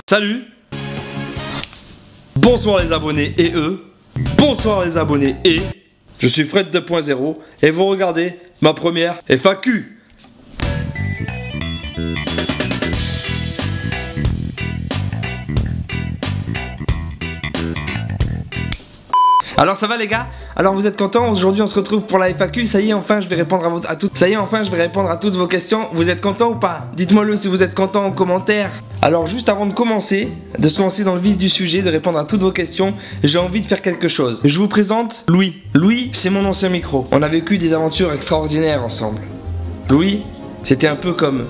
Salut. Bonsoir les abonnés et eux. Bonsoir les abonnés et... Je suis Fred 2.0 et vous regardez ma première FAQ. Alors ça va les gars? Alors vous êtes contents? Aujourd'hui on se retrouve pour la FAQ. Ça y est, enfin je vais répondre à toutes. Ça y est, enfin je vais répondre à toutes vos questions. Vous êtes contents ou pas? Dites-moi le si vous êtes contents en commentaire. Alors juste avant de commencer, de se lancer dans le vif du sujet, de répondre à toutes vos questions, j'ai envie de faire quelque chose. Je vous présente Louis. Louis, c'est mon ancien micro. On a vécu des aventures extraordinaires ensemble. Louis, c'était un peu comme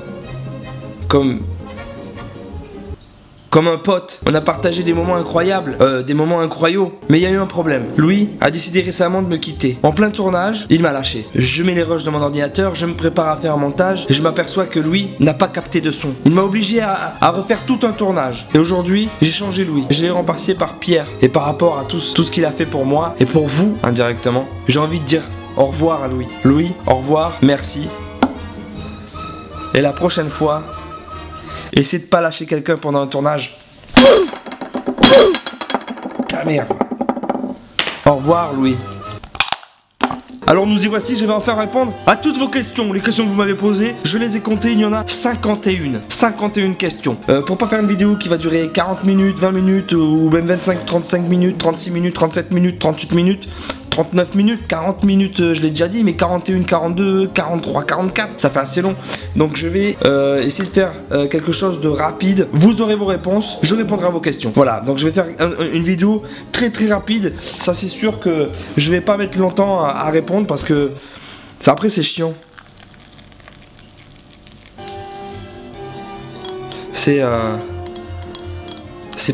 un pote. On a partagé des moments incroyables, des moments incroyaux. Mais il y a eu un problème. Louis a décidé récemment de me quitter. En plein tournage, il m'a lâché. Je mets les rushs dans mon ordinateur, je me prépare à faire un montage et je m'aperçois que Louis n'a pas capté de son. Il m'a obligé à refaire tout un tournage. Et aujourd'hui, j'ai changé Louis. Je l'ai remplacé par Pierre. Et par rapport à tout ce qu'il a fait pour moi et pour vous, indirectement, j'ai envie de dire au revoir à Louis. Louis, au revoir, merci. Et la prochaine fois, essaie de pas lâcher quelqu'un pendant un tournage. Ta merde. Au revoir Louis. Alors nous y voici, je vais enfin répondre à toutes vos questions. Les questions que vous m'avez posées, je les ai comptées, il y en a 51. 51 questions. Pour pas faire une vidéo qui va durer 40 minutes, 20 minutes, ou même 25, 35 minutes, 36 minutes, 37 minutes, 38 minutes, 39 minutes, 40 minutes, je l'ai déjà dit, mais 41, 42, 43, 44, ça fait assez long. Donc je vais essayer de faire quelque chose de rapide. Vous aurez vos réponses, je répondrai à vos questions. Voilà, donc je vais faire une vidéo très rapide. Ça c'est sûr que je vais pas mettre longtemps à répondre parce que ça, après c'est chiant. C'est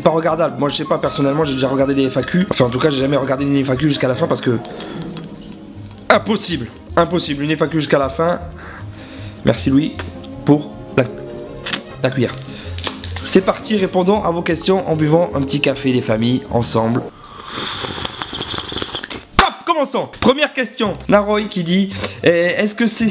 pas regardable. Moi je sais pas, personnellement j'ai déjà regardé des FAQ. Enfin en tout cas j'ai jamais regardé une FAQ jusqu'à la fin parce que... Impossible. Impossible. Une FAQ jusqu'à la fin. Merci Louis pour la cuillère. C'est parti, répondons à vos questions en buvant un petit café des familles ensemble. Hop, commençons. Première question. Naroy qui dit est-ce que c'est...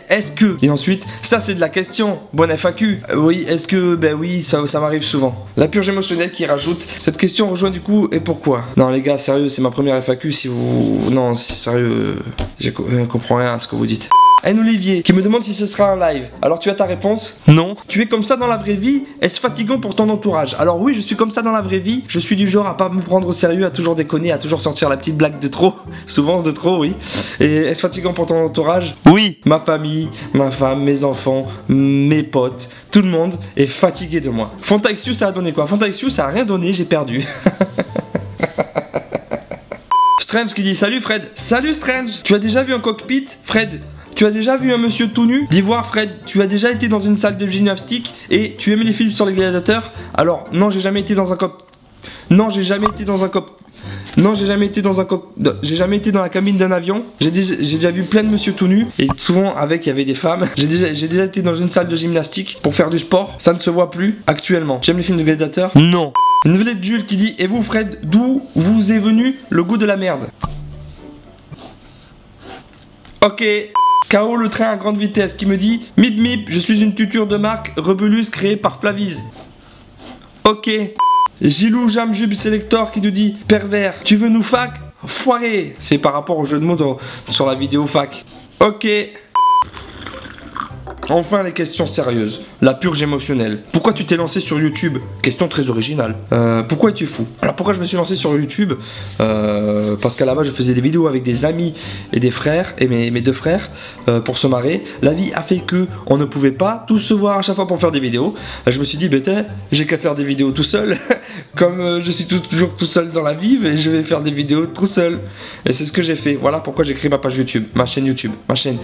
Est-ce que... Et ensuite, ça c'est de la question. Bonne FAQ. Oui, est-ce que... Ben oui, ça m'arrive souvent. La purge émotionnelle qui rajoute. Cette question rejoint du coup, et pourquoi? Non les gars, sérieux, c'est ma première FAQ. Si vous... Non, sérieux, je comprends rien à ce que vous dites. N Olivier qui me demande si ce sera un live. Alors tu as ta réponse? Non. Tu es comme ça dans la vraie vie? Est-ce fatigant pour ton entourage? Alors oui, je suis comme ça dans la vraie vie. Je suis du genre à pas me prendre au sérieux, à toujours déconner, à toujours sortir la petite blague de trop. Souvent de trop, oui. Et est-ce fatigant pour ton entourage? Oui. Ma famille, ma femme, mes enfants, mes potes, tout le monde est fatigué de moi. Fontaixu, ça a donné quoi? Fontaixu, ça a rien donné, j'ai perdu. Strange qui dit salut Fred. Salut Strange. Tu as déjà vu un cockpit, Fred? Tu as déjà vu un monsieur tout nu? Dis voir Fred, tu as déjà été dans une salle de gymnastique et tu aimais les films sur les gladiateurs? Alors non, j'ai jamais été dans un cop. Non, j'ai jamais été dans un cop. Non, j'ai jamais été dans un cop. J'ai jamais été dans la cabine d'un avion. J'ai déjà vu plein de monsieur tout nus et souvent avec il y avait des femmes. J'ai déjà été dans une salle de gymnastique pour faire du sport. Ça ne se voit plus actuellement. Tu aimes les films de gladiateurs? Non. Une nouvelle de Jules qui dit et vous Fred, d'où vous est venu le goût de la merde? Ok. KO le train à grande vitesse qui me dit Mip Mip, je suis une tuture de marque Rebulus créée par Flaviz. Ok. Gilou Jamjub Selector qui nous dit pervers, tu veux nous fac? Foiré. C'est par rapport au jeu de mots sur la vidéo fac. Ok. Enfin les questions sérieuses. La purge émotionnelle. Pourquoi tu t'es lancé sur YouTube? Question très originale. Pourquoi es-tu fou? Alors pourquoi je me suis lancé sur YouTube? Parce qu'à la base je faisais des vidéos avec des amis et des frères, et mes deux frères, pour se marrer. La vie a fait que on ne pouvait pas tous se voir à chaque fois pour faire des vidéos. Je me suis dit, j'ai qu'à faire des vidéos tout seul. Comme je suis toujours tout seul dans la vie, mais je vais faire des vidéos tout seul. Et c'est ce que j'ai fait. Voilà pourquoi j'ai créé ma page YouTube, ma chaîne YouTube, ma chaîne.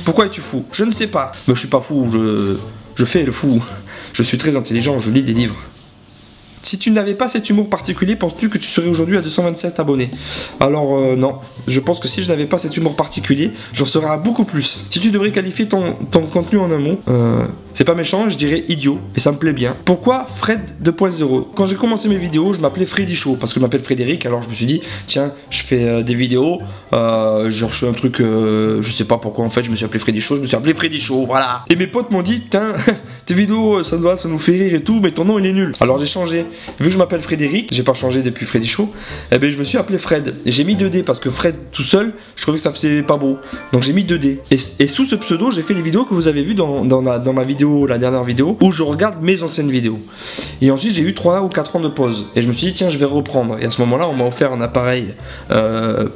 Pourquoi es-tu fou? Je ne sais pas. Mais je suis pas fou, je fais le fou. Je suis très intelligent, je lis des livres. Si tu n'avais pas cet humour particulier, penses-tu que tu serais aujourd'hui à 227 abonnés? Alors non, je pense que si je n'avais pas cet humour particulier, j'en serais à beaucoup plus. Si tu devrais qualifier ton contenu en un mot, c'est pas méchant, je dirais idiot, et ça me plaît bien. Pourquoi Fred 2.0? Quand j'ai commencé mes vidéos, je m'appelais Freddy Show, parce que je m'appelle Frédéric, alors je me suis dit, tiens, je fais des vidéos, genre je fais un truc, je sais pas pourquoi en fait, je me suis appelé Freddy Show, je me suis appelé Freddy Show, voilà. Et mes potes m'ont dit, tiens, tes vidéos, ça nous fait rire et tout, mais ton nom il est nul. Alors j'ai changé. Vu que je m'appelle Frédéric, j'ai pas changé depuis Freddy Show, et ben je me suis appelé Fred. Et j'ai mis 2D parce que Fred tout seul, je trouvais que ça faisait pas beau. Donc j'ai mis 2D. Et sous ce pseudo, j'ai fait les vidéos que vous avez vues dans ma vidéo, la dernière vidéo, où je regarde mes anciennes vidéos. Et ensuite j'ai eu 3 ou 4 ans de pause. Et je me suis dit, tiens, je vais reprendre. Et à ce moment-là, on m'a offert un appareil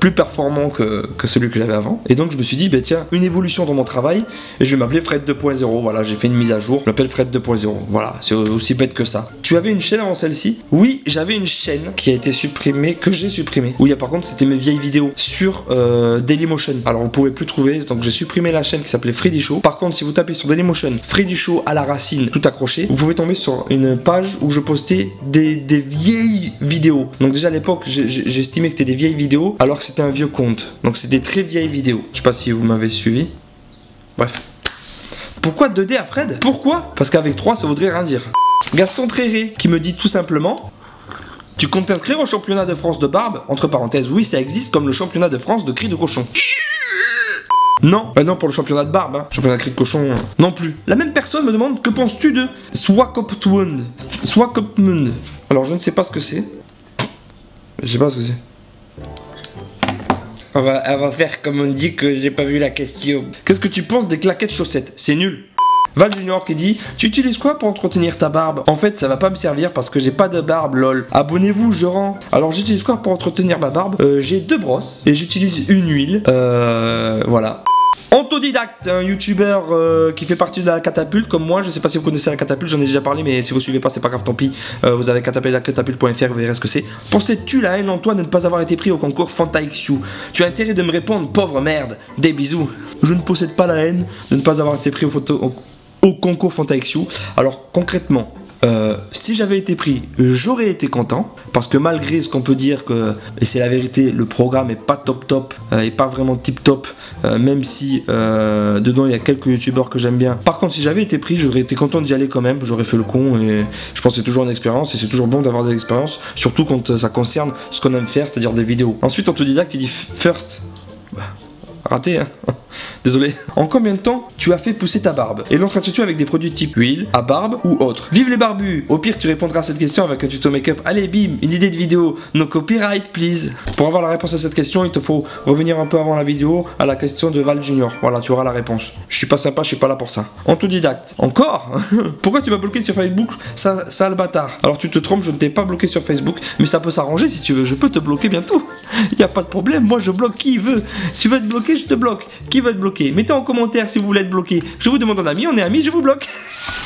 plus performant que celui que j'avais avant. Et donc je me suis dit, ben tiens, une évolution dans mon travail, et je vais m'appeler Fred 2.0. Voilà, j'ai fait une mise à jour, je m'appelle Fred 2.0. Voilà, c'est aussi bête que ça. Tu avais une chaîne avant celle-ci? Oui, j'avais une chaîne qui a été supprimée, que j'ai supprimée. Oui, par contre, c'était mes vieilles vidéos sur Dailymotion. Alors, vous pouvez plus trouver, donc j'ai supprimé la chaîne qui s'appelait Freddy Show. Par contre, si vous tapez sur Dailymotion, Freddy Show à la racine, tout accroché, vous pouvez tomber sur une page où je postais des vieilles vidéos. Donc déjà à l'époque, j'estimais que c'était des vieilles vidéos, alors que c'était un vieux compte. Donc c'est des très vieilles vidéos. Je sais pas si vous m'avez suivi. Bref. Pourquoi 2D à Fred? Pourquoi? Parce qu'avec 3, ça voudrait rien dire. Gaston Tréré qui me dit tout simplement: tu comptes t'inscrire au championnat de France de barbe? Entre parenthèses, oui, ça existe, comme le championnat de France de cris de cochon. Non, non, pour le championnat de barbe, hein. Championnat de cris de cochon, non plus. La même personne me demande: que penses-tu de Swakopmund? Swakopmund. Alors je ne sais pas ce que c'est. Je sais pas ce que c'est. On va faire comme on dit que j'ai pas vu la question. Qu'est-ce que tu penses des claquettes chaussettes? C'est nul. Val Junior qui dit: tu utilises quoi pour entretenir ta barbe? En fait, ça va pas me servir parce que j'ai pas de barbe, lol. Abonnez-vous, je rends. Alors, j'utilise quoi pour entretenir ma barbe? J'ai 2 brosses et j'utilise une huile. Voilà. Autodidacte, un youtubeur qui fait partie de la catapulte comme moi. Je sais pas si vous connaissez la catapulte, j'en ai déjà parlé, mais si vous suivez pas, c'est pas grave, tant pis. Vous avez qu'à taper la catapulte.fr, vous verrez ce que c'est. Pensais-tu la haine en toi de ne pas avoir été pris au concours FantaXU? Tu as intérêt de me répondre, pauvre merde. Des bisous. Je ne possède pas la haine de ne pas avoir été pris au concours FantaXU. Alors concrètement, si j'avais été pris, j'aurais été content, parce que malgré ce qu'on peut dire que, et c'est la vérité, le programme est pas top, et pas vraiment tip top, même si dedans il y a quelques youtubeurs que j'aime bien. Par contre, si j'avais été pris, j'aurais été content d'y aller quand même, j'aurais fait le con, et je pense que c'est toujours une expérience, et c'est toujours bon d'avoir des expériences, surtout quand ça concerne ce qu'on aime faire, c'est-à-dire des vidéos. Ensuite, autodidacte, il dit first. Raté, hein. Désolé. En combien de temps tu as fait pousser ta barbe? Et l'entretiens-tu avec des produits type huile, à barbe ou autre? Vive les barbus! Au pire, tu répondras à cette question avec un tuto make-up. Allez, bim, une idée de vidéo. No copyright, please. Pour avoir la réponse à cette question, il te faut revenir un peu avant la vidéo à la question de Val Junior. Voilà, tu auras la réponse. Je suis pas sympa, je suis pas là pour ça. Autodidacte. Encore? Pourquoi tu m'as bloqué sur Facebook? Ça le bâtard. Alors tu te trompes, je ne t'ai pas bloqué sur Facebook, mais ça peut s'arranger si tu veux. Je peux te bloquer bientôt. Il n'y a pas de problème, moi je bloque qui veut. Tu veux être bloqué, je te bloque. Qui veut être bloqué? Mettez en commentaire si vous voulez être bloqué. Je vous demande en ami, on est amis, je vous bloque.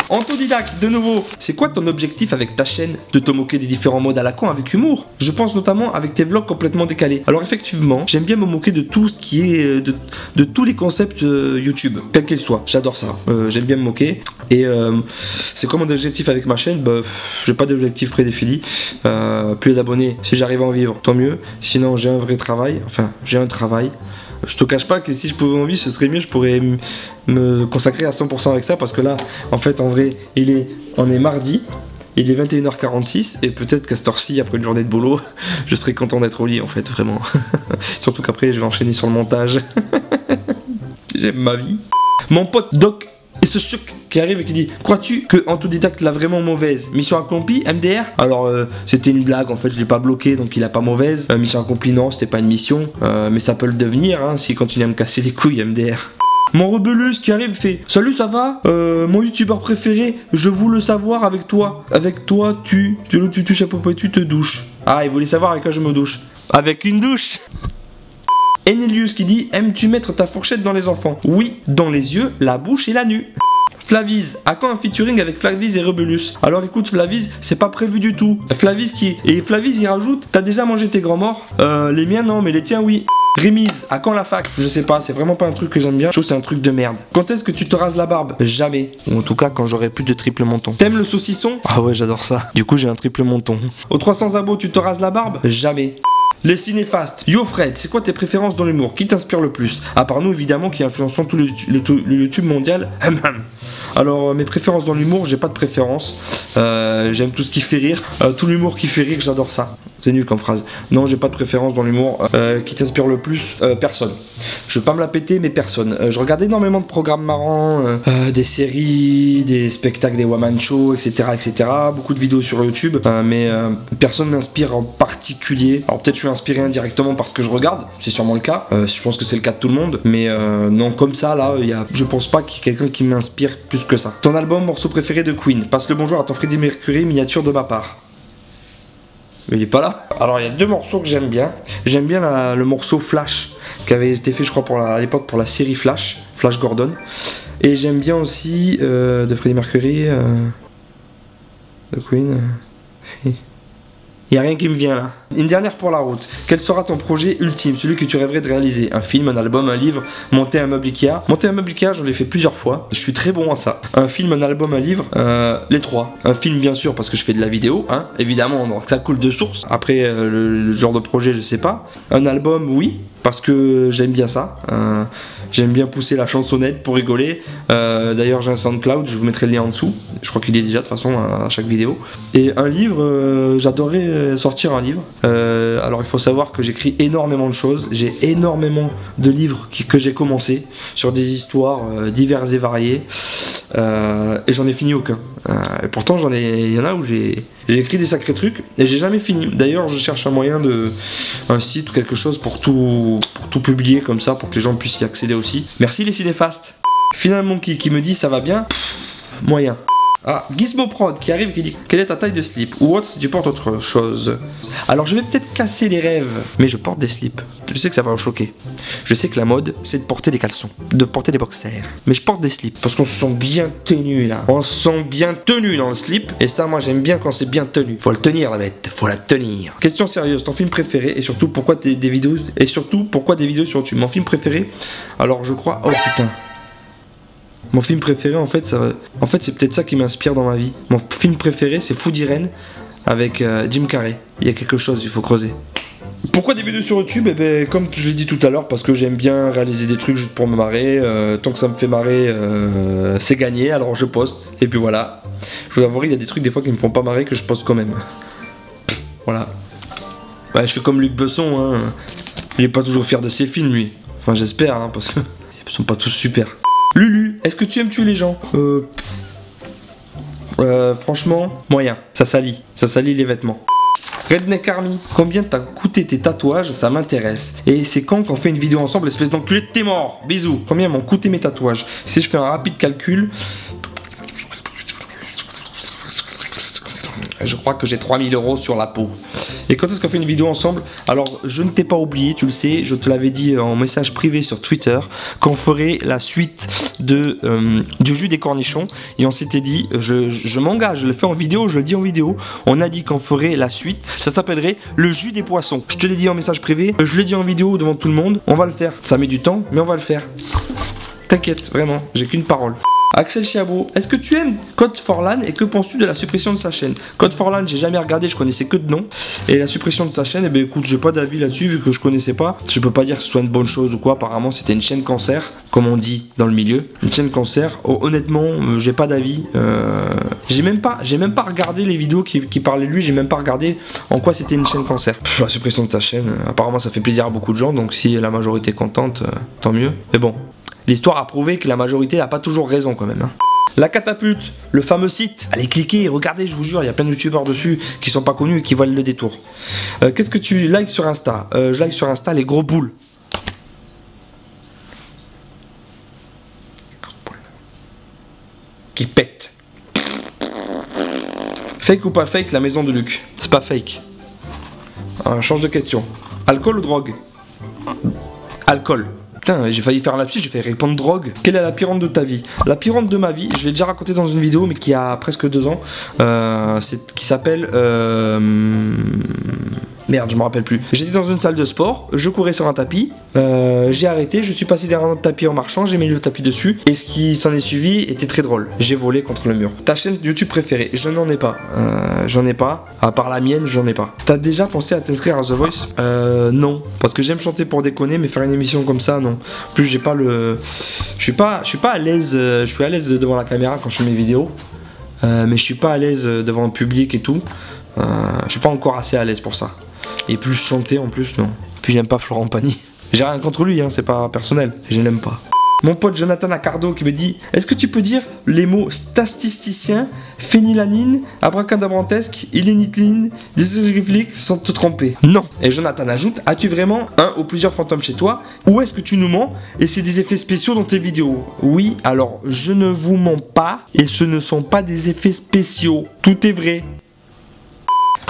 Autodidacte, de nouveau. C'est quoi ton objectif avec ta chaîne? De te moquer des différents modes à la con avec humour? Je pense notamment avec tes vlogs complètement décalés. Alors effectivement, j'aime bien me moquer de tout ce qui est de tous les concepts YouTube, quels qu'ils soient. J'adore ça. J'aime bien me moquer. Et c'est quoi mon objectif avec ma chaîne? Bah, j'ai pas d'objectif prédéfini. Plus d'abonnés, si j'arrive à en vivre, tant mieux. Sinon, j'ai un vrai travail. Enfin, j'ai un travail. Je te cache pas que si je pouvais en vivre, ce serait mieux, je pourrais me consacrer à 100% avec ça, parce que là, en fait, en vrai, on est mardi, il est 21h46, et peut-être qu'à cette heure-ci, après une journée de boulot, je serais content d'être au lit, en fait, vraiment. Surtout qu'après, je vais enchaîner sur le montage. J'aime ma vie. Mon pote Doc, et ce choc qui arrive et qui dit: crois-tu que Autodidacte l'a vraiment mauvaise? Mission accomplie, MDR? Alors c'était une blague, en fait, je l'ai pas bloqué, donc il a pas mauvaise. Mission accomplie, non, c'était pas une mission, mais ça peut le devenir, hein, s'il continue à me casser les couilles, MDR. Mon rebellus qui arrive fait: salut, ça va? Mon youtubeur préféré, je voulais savoir avec toi. Avec toi, tu touches à peu près, tu te douches. Ah, il voulait savoir avec quoi je me douche. Avec une douche. Enelius qui dit: aimes-tu mettre ta fourchette dans les enfants? Oui, dans les yeux, la bouche et la nuque. Flaviz, à quand un featuring avec Flaviz et Rebelus? Alors écoute Flaviz, c'est pas prévu du tout. Flaviz il rajoute, t'as déjà mangé tes grands morts? Les miens non, mais les tiens oui. Rémise, à quand la fac? Je sais pas, c'est vraiment pas un truc que j'aime bien. Je trouve que c'est un truc de merde. Quand est-ce que tu te rases la barbe? Jamais. Ou en tout cas quand j'aurai plus de triple menton. T'aimes le saucisson? Ah ouais, j'adore ça. Du coup j'ai un triple menton. Aux 300 abos, tu te rases la barbe? Jamais. Les cinépastes. Yo Fred, c'est quoi tes préférences dans l'humour? Qui t'inspire le plus? À part nous évidemment qui influençons tout le YouTube mondial. Alors mes préférences dans l'humour, j'ai pas de préférence. J'aime tout ce qui fait rire. Tout l'humour qui fait rire, j'adore ça. C'est nul comme phrase. Non, j'ai pas de préférence dans l'humour. Qui t'inspire le plus? Personne. Je veux pas me la péter, mais personne. Je regarde énormément de programmes marrants, des séries, des spectacles, des one-man shows, etc., etc. Beaucoup de vidéos sur YouTube, mais personne m'inspire en particulier. Alors peut-être je suis inspiré indirectement parce que je regarde, c'est sûrement le cas. Je pense que c'est le cas de tout le monde, mais non, comme ça là, je pense pas qu'il y ait quelqu'un qui m'inspire plus que ça. Ton album, morceau préféré de Queen? Passe le bonjour à ton Freddie Mercury, miniature de ma part. Mais il est pas là. Alors il y a deux morceaux que j'aime bien. J'aime bien le morceau Flash qui avait été fait je crois à l'époque pour la série Flash Gordon. Et j'aime bien aussi de Freddie Mercury, de Queen. Il n'y a rien qui me vient là. Une dernière pour la route. Quel sera ton projet ultime, celui que tu rêverais de réaliser? Un film, un album, un livre, monter un meuble Ikea. Monter un meuble Ikea, j'en ai fait plusieurs fois. Je suis très bon à ça. Un film, un album, un livre, les trois. Un film bien sûr parce que je fais de la vidéo, hein, évidemment, donc ça coule de source. Après, le genre de projet, je sais pas. Un album, oui, parce que j'aime bien ça. J'aime bien pousser la chansonnette pour rigoler. D'ailleurs, j'ai un SoundCloud, je vous mettrai le lien en dessous. Je crois qu'il est déjà de toute façon à chaque vidéo. Et un livre, j'adorerais sortir un livre. Alors, il faut savoir que j'écris énormément de choses. J'ai énormément de livres que j'ai commencé sur des histoires diverses et variées. Et j'en ai fini aucun. Et pourtant, il y en a où j'ai écrit des sacrés trucs et j'ai jamais fini. D'ailleurs, je cherche un moyen un site ou quelque chose pour tout publier comme ça, pour que les gens puissent y accéder aussi. Merci les cinéfastes. Finalement, qui me dit ça va bien? Moyen. Ah, Gizmo Prod qui arrive et qui dit quelle est ta taille de slip? Ou autre si tu portes autre chose. Alors je vais peut-être casser les rêves, mais je porte des slips. Je sais que ça va vous choquer. Je sais que la mode c'est de porter des caleçons, de porter des boxers. Mais je porte des slips parce qu'on se sent bien tenu là. On se sent bien tenu dans le slip. Et ça moi j'aime bien quand c'est bien tenu. Faut le tenir la bête, faut la tenir. Question sérieuse, ton film préféré et surtout pourquoi des vidéos sur YouTube? Mon film préféré, alors je crois, oh putain. Mon film préféré, en fait, c'est peut-être ça qui m'inspire dans ma vie. Mon film préféré, c'est Food Irene avec Jim Carrey. Il y a quelque chose, il faut creuser. Pourquoi des vidéos sur YouTube? Eh ben, comme je l'ai dit tout à l'heure, parce que j'aime bien réaliser des trucs juste pour me marrer. Tant que ça me fait marrer, c'est gagné. Alors je poste. Et puis voilà. Je vous avouerai, il y a des trucs des fois qui me font pas marrer que je poste quand même. Voilà. Ouais, je fais comme Luc Besson. Hein. Il est pas toujours fier de ses films, lui. Enfin, j'espère, hein, parce que ils sont pas tous super. Lulu, est-ce que tu aimes tuer les gens? Franchement, moyen. Ça salit les vêtements. Redneck Army, combien t'as coûté tes tatouages? Ça m'intéresse. Et c'est quand qu'on fait une vidéo ensemble, espèce d'enculé de t'es mort? Bisous. Combien m'ont coûté mes tatouages? Si je fais un rapide calcul, je crois que j'ai 3000 € sur la peau. Et quand est-ce qu'on fait une vidéo ensemble? Alors, je ne t'ai pas oublié, tu le sais, je te l'avais dit en message privé sur Twitter, qu'on ferait la suite du jus des cornichons. Et on s'était dit, je m'engage, je le fais en vidéo, je le dis en vidéo. On a dit qu'on ferait la suite, ça s'appellerait le jus des poissons. Je te l'ai dit en message privé, je l'ai dit en vidéo devant tout le monde. On va le faire, ça met du temps, mais on va le faire. T'inquiète, vraiment, j'ai qu'une parole. Axel Chiabo, est-ce que tu aimes Code for LAN et que penses-tu de la suppression de sa chaîne? Code for LAN, j'ai jamais regardé, je connaissais que de nom. Et la suppression de sa chaîne, eh ben écoute, j'ai pas d'avis là-dessus vu que je connaissais pas. Je peux pas dire que ce soit une bonne chose ou quoi. Apparemment, c'était une chaîne cancer, comme on dit dans le milieu. Une chaîne cancer. Oh, honnêtement, j'ai pas d'avis. J'ai même pas regardé les vidéos qui parlaient de lui. J'ai même pas regardé en quoi c'était une chaîne cancer. La suppression de sa chaîne, apparemment, ça fait plaisir à beaucoup de gens. Donc si la majorité est contente, tant mieux. Mais bon. L'histoire a prouvé que la majorité n'a pas toujours raison quand même. Hein. La catapulte, le fameux site. Allez cliquez, regardez, je vous jure, il y a plein de youtubeurs dessus qui sont pas connus et qui valent le détour. Qu'est-ce que tu likes sur Insta? Je like sur Insta les gros boules. Qui pètent. Fake ou pas fake, la maison de Luc? C'est pas fake. Change de question. Alcool ou drogue? Alcool. putain, j'ai failli faire un lapsus, j'ai failli répondre drogue. Quelle est la pire honte de ta vie? La pire honte de ma vie, je l'ai déjà raconté dans une vidéo, mais qui a presque 2 ans, qui s'appelle... Merde, je me rappelle plus. J'étais dans une salle de sport, je courais sur un tapis, j'ai arrêté, je suis passé derrière un tapis en marchant, j'ai mis le tapis dessus, et ce qui s'en est suivi était très drôle. J'ai volé contre le mur. Ta chaîne YouTube préférée? Je n'en ai pas. J'en ai pas. À part la mienne, j'en ai pas. T'as déjà pensé à t'inscrire à The Voice? Non. Parce que j'aime chanter pour déconner, mais faire une émission comme ça, non. En plus, j'ai pas le... Je suis pas à l'aise, je suis à l'aise devant la caméra quand je fais mes vidéos, mais je suis pas à l'aise devant le public et tout. Je suis pas encore assez à l'aise pour ça. Et plus chanter en plus, non. Puis j'aime pas Florent Pagny. J'ai rien contre lui, hein, c'est pas personnel. Je l'aime pas. Mon pote Jonathan Accardo qui me dit: est-ce que tu peux dire les mots statisticien, phénylanine, abracadabrantesque, illénitline, dysglyphique sans te tromper? Non. Et Jonathan ajoute: as-tu vraiment un ou plusieurs fantômes chez toi? Ou est-ce que tu nous mens et c'est des effets spéciaux dans tes vidéos? Oui, alors je ne vous mens pas et ce ne sont pas des effets spéciaux. Tout est vrai.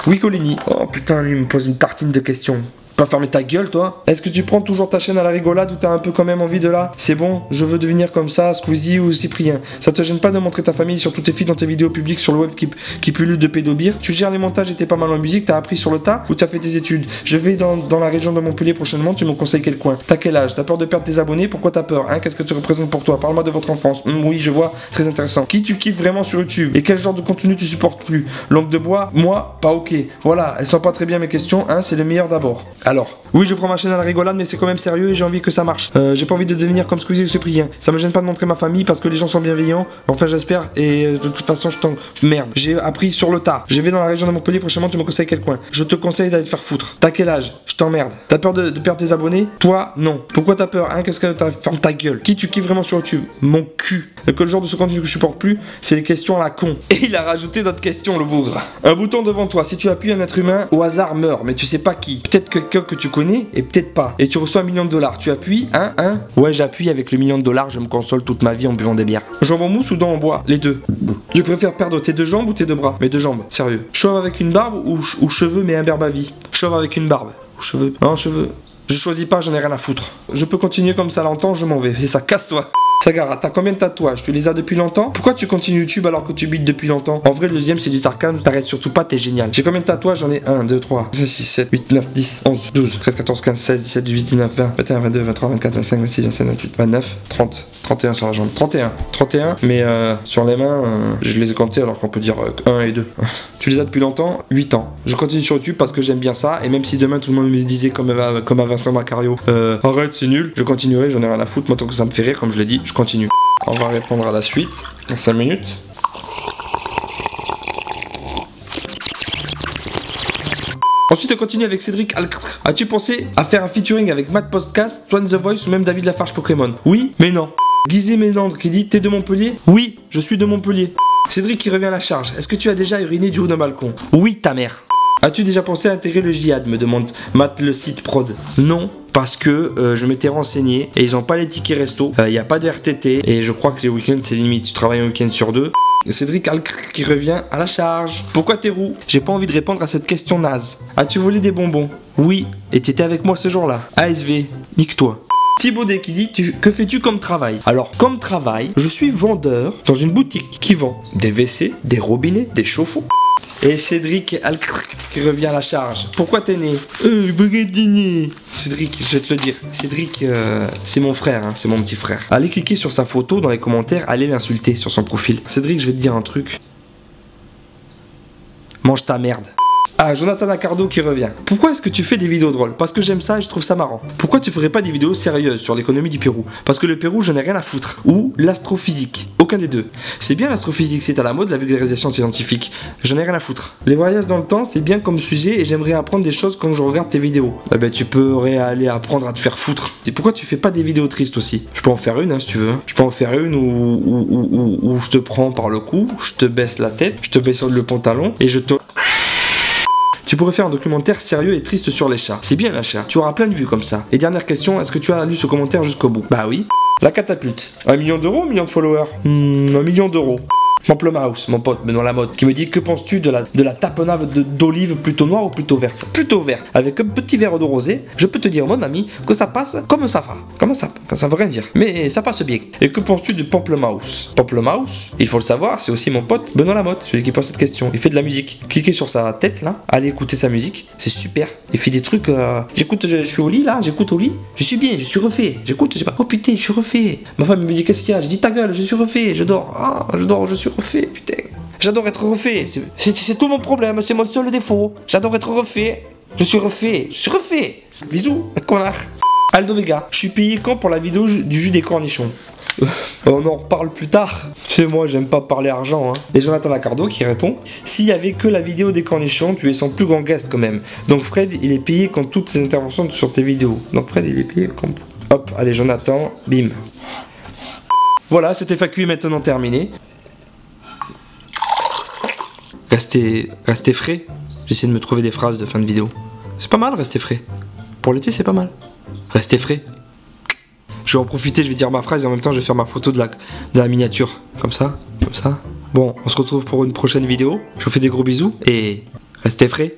Oui, Colini. Oh putain, lui me pose une tartine de questions. Pas fermer ta gueule, toi. Est-ce que tu prends toujours ta chaîne à la rigolade ou t'as un peu quand même envie de là? C'est bon, je veux devenir comme ça, Squeezie ou Cyprien. Ça te gêne pas de montrer ta famille, surtout tes filles dans tes vidéos publiques sur le web qui pullulent de pédobires? Tu gères les montages et t'es pas mal en musique, t'as appris sur le tas ou t'as fait tes études? Je vais dans la région de Montpellier prochainement, tu me conseilles quel coin? T'as quel âge? T'as peur de perdre tes abonnés? Pourquoi t'as peur, hein? Qu'est-ce que tu représentes pour toi? Parle-moi de votre enfance. Oui, je vois, très intéressant. Qui tu kiffes vraiment sur YouTube? Et quel genre de contenu tu supportes plus? Langue de bois? Moi, pas ok. Voilà, elles sont pas très bien mes questions, hein, c'est le meilleur d'abord. Alors, oui, je prends ma chaîne à la rigolade, mais c'est quand même sérieux et j'ai envie que ça marche. J'ai pas envie de devenir comme Squeezie ou Cyprien. Ça me gêne pas de montrer ma famille parce que les gens sont bienveillants. Enfin, j'espère. Et de toute façon, merde. J'ai appris sur le tas. Je vais dans la région de Montpellier prochainement. Tu me conseilles quel coin? Je te conseille d'aller te faire foutre. T'as quel âge? Je t'emmerde. T'as peur de perdre tes abonnés? Toi, non. Pourquoi t'as peur, hein? Qu'est-ce que t'as? Ferme ta gueule. Qui tu kiffes vraiment sur YouTube? Mon cul. Que le genre de ce contenu que je supporte plus, c'est les questions à la con. Et il a rajouté d'autres questions, le bougre. Un bouton devant toi. Si tu appuies, un être humain au hasard meurt, mais tu sais pas qui. Peut-être quelqu'un que tu connais et peut-être pas. Et tu reçois $1 million. Tu appuies, hein? Ouais, j'appuie avec le $1 million. Je me console toute ma vie en buvant des bières. Jambes en mousse ou dents en bois? Les deux. Tu préfères perdre tes 2 jambes ou tes 2 bras? Mes 2 jambes, sérieux. Chauve avec une barbe ou cheveux mais imberbe à vie? Chauve avec une barbe. Ou cheveux? Non, cheveux. Je choisis pas, j'en ai rien à foutre. Je peux continuer comme ça longtemps, je m'en vais. C'est ça, casse-toi. Sagara, t'as combien de tatouages? Tu les as depuis longtemps? Pourquoi tu continues YouTube alors que tu bites depuis longtemps? En vrai, le deuxième c'est du sarcasme, t'arrêtes surtout pas, t'es génial. J'ai combien de tatouages? J'en ai 1, 2, 3, 5, 6, 7, 8, 9, 10, 11, 12, 13, 14, 15, 16, 17, 18, 19, 20, 21, 22, 23, 24, 25, 26, 27, 28, 29, 30, 31 sur la jambe. 31, mais sur les mains, je les ai comptés alors qu'on peut dire 1 et 2. Tu les as depuis longtemps? 8 ans. Je continue sur YouTube parce que j'aime bien ça, et même si demain tout le monde me disait comme à Vincent Macario, arrête, c'est nul, je continuerai, j'en ai rien à foutre, moi tant que ça me fait rire, comme je l'ai dit, je continue. On va répondre à la suite dans 5 minutes. Ensuite, on continue avec Cédric Alcr. As-tu pensé à faire un featuring avec Matt Podcast, Swan The Voice ou même David Lafarge Pokémon? Oui, mais non. Guizé Mélandre qui dit: t'es de Montpellier? Oui, je suis de Montpellier. Cédric qui revient à la charge. Est-ce que tu as déjà uriné du haut d'un balcon? Oui, ta mère. As-tu déjà pensé à intégrer le djihad? Me demande Matt le site prod. Non. Parce que je m'étais renseigné et ils n'ont pas les tickets resto, il n'y a pas de RTT et je crois que les week-ends c'est limite, tu travailles un week-end sur 2. Cédric Alcr qui revient à la charge. Pourquoi t'es roux? J'ai pas envie de répondre à cette question naze. As-tu volé des bonbons? Oui, et tu étais avec moi ce jour-là. ASV, nique-toi. Thibaudet qui dit: que fais-tu comme travail? Alors, comme travail, je suis vendeur dans une boutique qui vend des WC, des robinets, des chauffe-eau. Et Cédric Alcr qui revient à la charge. Pourquoi t'es né? Cédric, je vais te le dire. Cédric, c'est mon frère, hein, c'est mon petit frère. Allez cliquer sur sa photo dans les commentaires, allez l'insulter sur son profil. Cédric, je vais te dire un truc. Mange ta merde. Ah, Jonathan Accardo qui revient. Pourquoi est-ce que tu fais des vidéos drôles? Parce que j'aime ça et je trouve ça marrant. Pourquoi tu ferais pas des vidéos sérieuses sur l'économie du Pérou? Parce que le Pérou, je n'ai rien à foutre. Ou l'astrophysique. Aucun des deux. C'est bien l'astrophysique, c'est à la mode, la vulgarisation scientifique. J'en ai rien à foutre. Les voyages dans le temps, c'est bien comme sujet et j'aimerais apprendre des choses quand je regarde tes vidéos. Eh ben, tu peux aller apprendre à te faire foutre. Et pourquoi tu fais pas des vidéos tristes aussi? Je peux en faire une, hein, si tu veux. Je peux en faire une où je te prends par le cou, je te baisse la tête, je te baisse le pantalon et je te... Tu pourrais faire un documentaire sérieux et triste sur les chats. C'est bien la chat. Tu auras plein de vues comme ça. Et dernière question, est-ce que tu as lu ce commentaire jusqu'au bout? Bah oui. La catapulte. 1 million d'euros ou 1 million de followers? 1 million d'euros. Pamplemousse, mon pote Benoît Lamotte, qui me dit: que penses-tu de la tapenade d'olive plutôt noire ou plutôt verte? Plutôt verte, avec un petit verre de rosé. Je peux te dire, mon ami, que ça passe comme ça va. Comme ça veut rien dire, mais ça passe bien. Et que penses-tu du pamplemousse? Pamplemousse, il faut le savoir, c'est aussi mon pote Benoît Lamotte, celui qui pose cette question. Il fait de la musique. Cliquez sur sa tête là, allez écouter sa musique, c'est super. Il fait des trucs. J'écoute, je suis au lit là, j'écoute au lit. Je suis bien, je suis refait. J'écoute, je sais pas. Oh putain, je suis refait. Ma femme me dit: qu'est-ce qu'il y a? Je dis: ta gueule, je suis refait, je dors. Ah, je dors, je suis refait, putain. J'adore être refait, c'est tout mon problème, c'est mon seul défaut. J'adore être refait, je suis refait. Bisous, connard. Aldo Vega, je suis payé quand pour la vidéo du jus des cornichons? On en reparle plus tard. Tu sais, moi, j'aime pas parler argent. Hein. Et Jonathan Lacardo qui répond: s'il y avait que la vidéo des cornichons, tu es son plus grand guest quand même. Donc Fred, il est payé quand toutes ses interventions sur tes vidéos. Donc Fred, il est payé quand... Hop, allez Jonathan, bim. Voilà, cette FAQ est maintenant terminée. Restez frais. J'essaie de me trouver des phrases de fin de vidéo. C'est pas mal, rester frais. Pour l'été, c'est pas mal. Restez frais. Je vais en profiter, je vais dire ma phrase et en même temps, je vais faire ma photo de la miniature. Comme ça, comme ça. Bon, on se retrouve pour une prochaine vidéo. Je vous fais des gros bisous et restez frais.